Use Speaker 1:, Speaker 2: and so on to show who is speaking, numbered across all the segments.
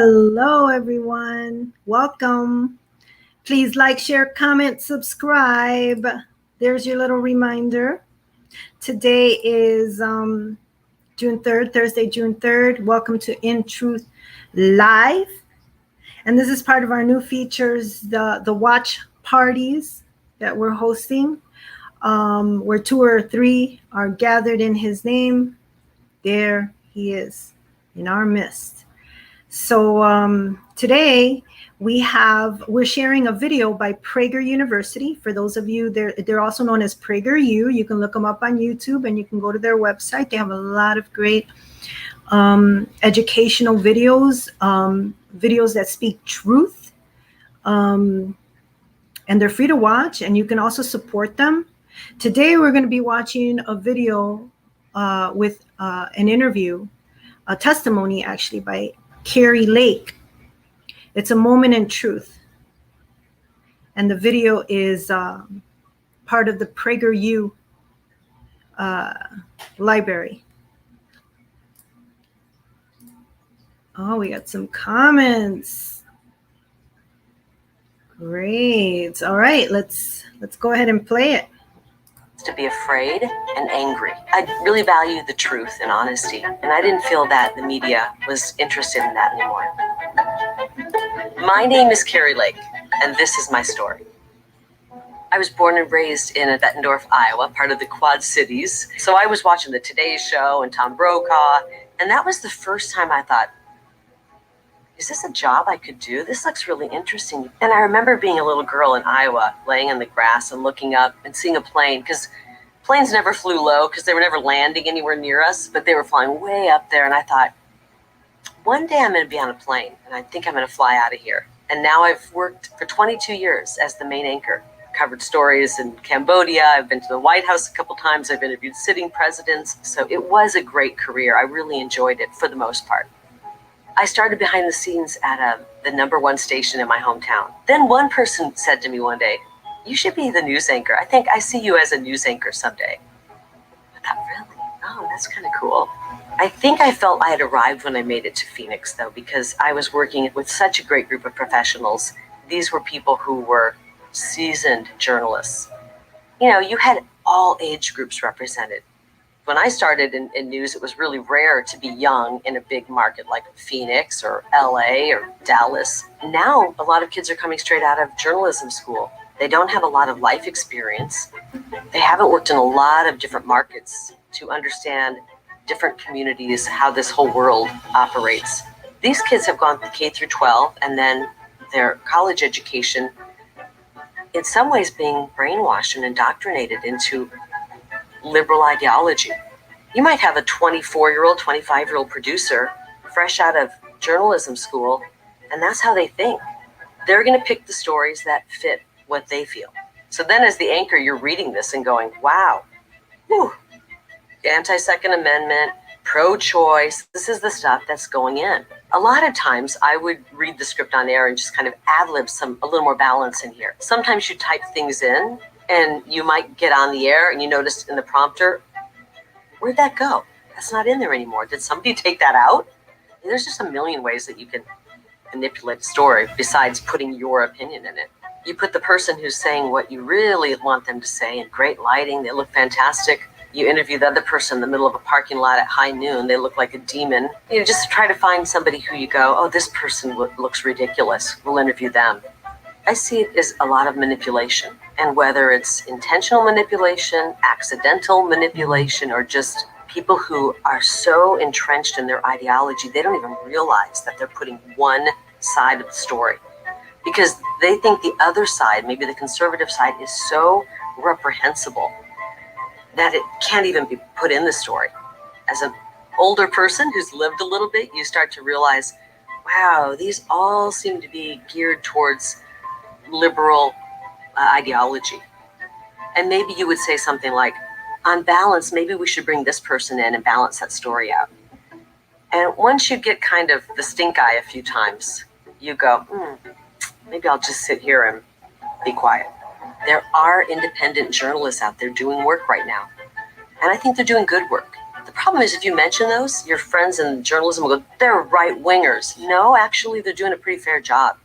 Speaker 1: Hello, everyone. Welcome. Please like, share, comment, subscribe. There's your little reminder. Today is June 3rd, Thursday, June 3rd. Welcome to In Truth Live. And this is part of our new features, the watch parties that we're hosting, where 2 or 3 are gathered in his name. There he is in our midst. So today we're sharing a video by Prager University. For those of you, they're also known as PragerU. You can look them up on YouTube and you can go to their website. They have a lot of great educational videos, videos that speak truth, and they're free to watch, and you can also support them. Today we're going to be watching a video with an interview, a testimony actually by Kari Lake. It's a moment in truth. And the video is part of the PragerU library. Oh, we got some comments. Great. All right, let's go ahead and play it.
Speaker 2: To be afraid and angry. I really value the truth and honesty, and I didn't feel that the media was interested in that anymore. My name is Kari Lake, and this is my story. I was born and raised in Bettendorf, Iowa, part of the Quad Cities. So I was watching the Today Show and Tom Brokaw, and that was the first time I thought, is this a job I could do? This looks really interesting. And I remember being a little girl in Iowa, laying in the grass and looking up and seeing a plane, because planes never flew low because they were never landing anywhere near us, but they were flying way up there. And I thought, one day I'm going to be on a plane and I think I'm going to fly out of here. And now I've worked for 22 years as the main anchor, covered stories in Cambodia. I've been to the White House a couple times. I've interviewed sitting presidents. So it was a great career. I really enjoyed it for the most part. I started behind the scenes at the #1 station in my hometown. Then one person said to me one day, you should be the news anchor. I think I see you as a news anchor someday. I thought, really? Oh, that's kind of cool. I think I felt I had arrived when I made it to Phoenix, though, because I was working with such a great group of professionals. These were people who were seasoned journalists. You know, you had all age groups represented. When I started in news, it was really rare to be young in a big market like Phoenix or LA or Dallas. Now, a lot of kids are coming straight out of journalism school. They don't have a lot of life experience. They haven't worked in a lot of different markets to understand different communities, how this whole world operates. These kids have gone K through 12 and then their college education, in some ways being brainwashed and indoctrinated into liberal ideology. You might have a 24-year-old, 25-year-old producer fresh out of journalism school, and that's how they think. They're going to pick the stories that fit what they feel. So then as the anchor, you're reading this and going, wow, whew, anti-Second Amendment, pro-choice, this is the stuff that's going in. A lot of times I would read the script on air and just kind of ad-lib a little more balance in here. Sometimes you type things in, and you might get on the air and you notice in the prompter, where'd that go? That's not in there anymore. Did somebody take that out? And there's just a million ways that you can manipulate a story besides putting your opinion in it. You put the person who's saying what you really want them to say in great lighting. They look fantastic. You interview the other person in the middle of a parking lot at high noon. They look like a demon. You just try to find somebody who you go, oh, this person looks ridiculous. We'll interview them. I see it as a lot of manipulation. And whether it's intentional manipulation, accidental manipulation, or just people who are so entrenched in their ideology, they don't even realize that they're putting one side of the story. Because they think the other side, maybe the conservative side, is so reprehensible that it can't even be put in the story. As an older person who's lived a little bit, you start to realize, wow, these all seem to be geared towards liberal ideology. And maybe you would say something like, on balance, maybe we should bring this person in and balance that story out. And once you get kind of the stink eye a few times, you go, maybe I'll just sit here and be quiet. There are independent journalists out there doing work right now. And I think they're doing good work. The problem is if you mention those, your friends in journalism will go, they're right-wingers. No, actually, they're doing a pretty fair job.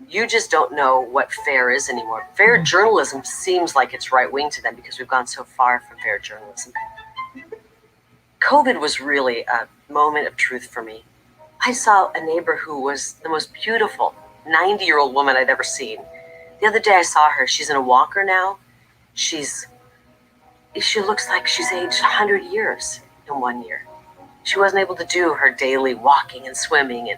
Speaker 2: You just don't know what fair is anymore. Fair journalism seems like it's right-wing to them because we've gone so far from fair journalism. COVID was really a moment of truth for me. I saw a neighbor who was the most beautiful 90-year-old woman I'd ever seen. The other day I saw her. She's in a walker now. She looks like she's aged 100 years in 1 year. She wasn't able to do her daily walking and swimming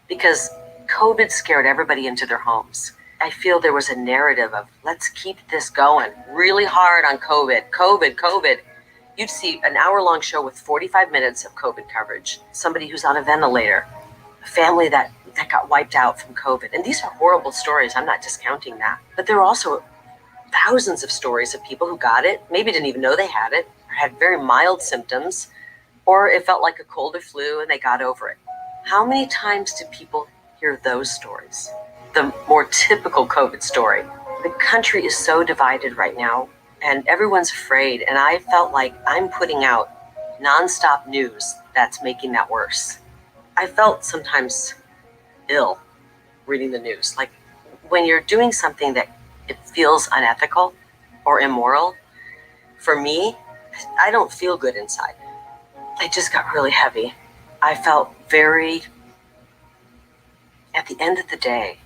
Speaker 2: because COVID scared everybody into their homes. I feel there was a narrative of let's keep this going really hard on COVID. You'd see an hour-long show with 45 minutes of COVID coverage, somebody who's on a ventilator, a family that got wiped out from COVID. And these are horrible stories. I'm not discounting that. But there are also thousands of stories of people who got it, maybe didn't even know they had it, or had very mild symptoms, or it felt like a cold or flu and they got over it. How many times do people hear those stories? The more typical COVID story. The country is so divided right now and everyone's afraid. And I felt like I'm putting out nonstop news that's making that worse. I felt sometimes ill reading the news. Like when you're doing something that it feels unethical or immoral, for me, I don't feel good inside. It just got really heavy. I felt at the end of the day,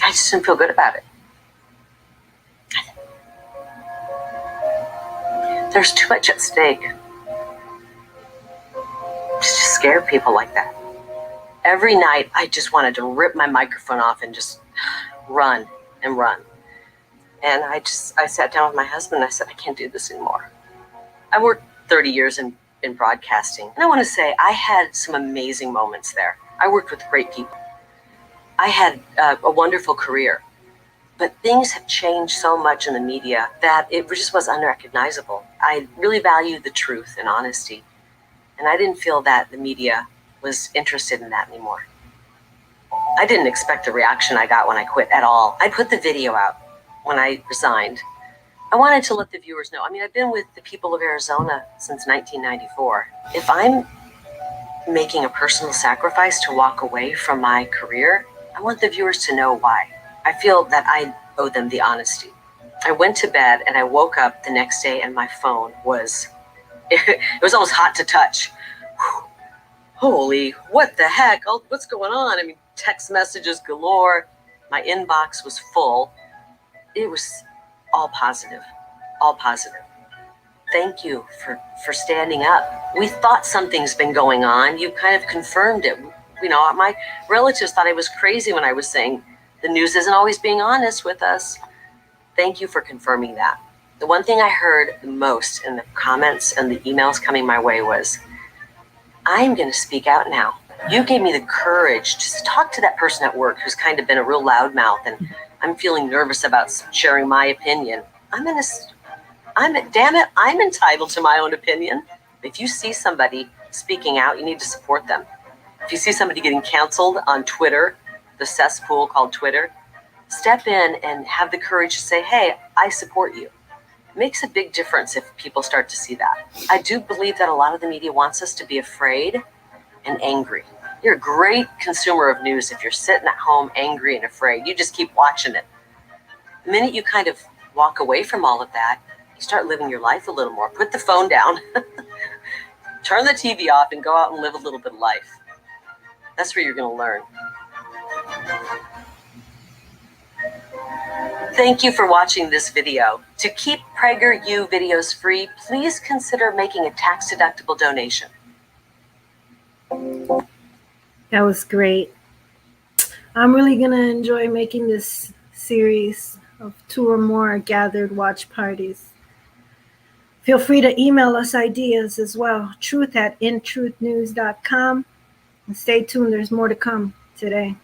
Speaker 2: I just didn't feel good about it. There's too much at stake to scare people like that. Every night, I just wanted to rip my microphone off and just run and run. And I sat down with my husband and I said, I can't do this anymore. I worked 30 years in broadcasting. And I want to say I had some amazing moments there. I worked with great people. I had a wonderful career. But things have changed so much in the media that it just was unrecognizable. I really valued the truth and honesty. And I didn't feel that the media was interested in that anymore. I didn't expect the reaction I got when I quit at all. I put the video out when I resigned. I wanted to let the viewers know. I mean, I've been with the people of Arizona since 1994. If I'm making a personal sacrifice to walk away from my career, I want the viewers to know why. I feel that I owe them the honesty. I went to bed and I woke up the next day and my phone was, it was almost hot to touch. Whew. Holy, what the heck? What's going on? I mean, text messages galore. My inbox was full. It was all positive. Thank you for standing up. We thought something's been going on. You kind of confirmed it. You know, my relatives thought I was crazy when I was saying the news isn't always being honest with us. Thank you for confirming that. The one thing I heard the most in the comments and the emails coming my way was, I'm going to speak out now. You gave me the courage to talk to that person at work who's kind of been a real loudmouth and I'm feeling nervous about sharing my opinion. I'm entitled to my own opinion. If you see somebody speaking out, you need to support them. If you see somebody getting canceled on Twitter, the cesspool called Twitter, step in and have the courage to say, hey, I support you. It makes a big difference if people start to see that. I do believe that a lot of the media wants us to be afraid and angry. You're a great consumer of news if you're sitting at home angry and afraid. You just keep watching it. The minute you kind of walk away from all of that, you start living your life a little more. Put the phone down, turn the TV off, and go out and live a little bit of life. That's where you're going to learn. Thank you for watching this video. To keep PragerU videos free, please consider making a tax-deductible donation.
Speaker 1: That was great. I'm really going to enjoy making this series of 2 or more gathered watch parties. Feel free to email us ideas as well. truth@intruthnewscom. And stay tuned. There's more to come today.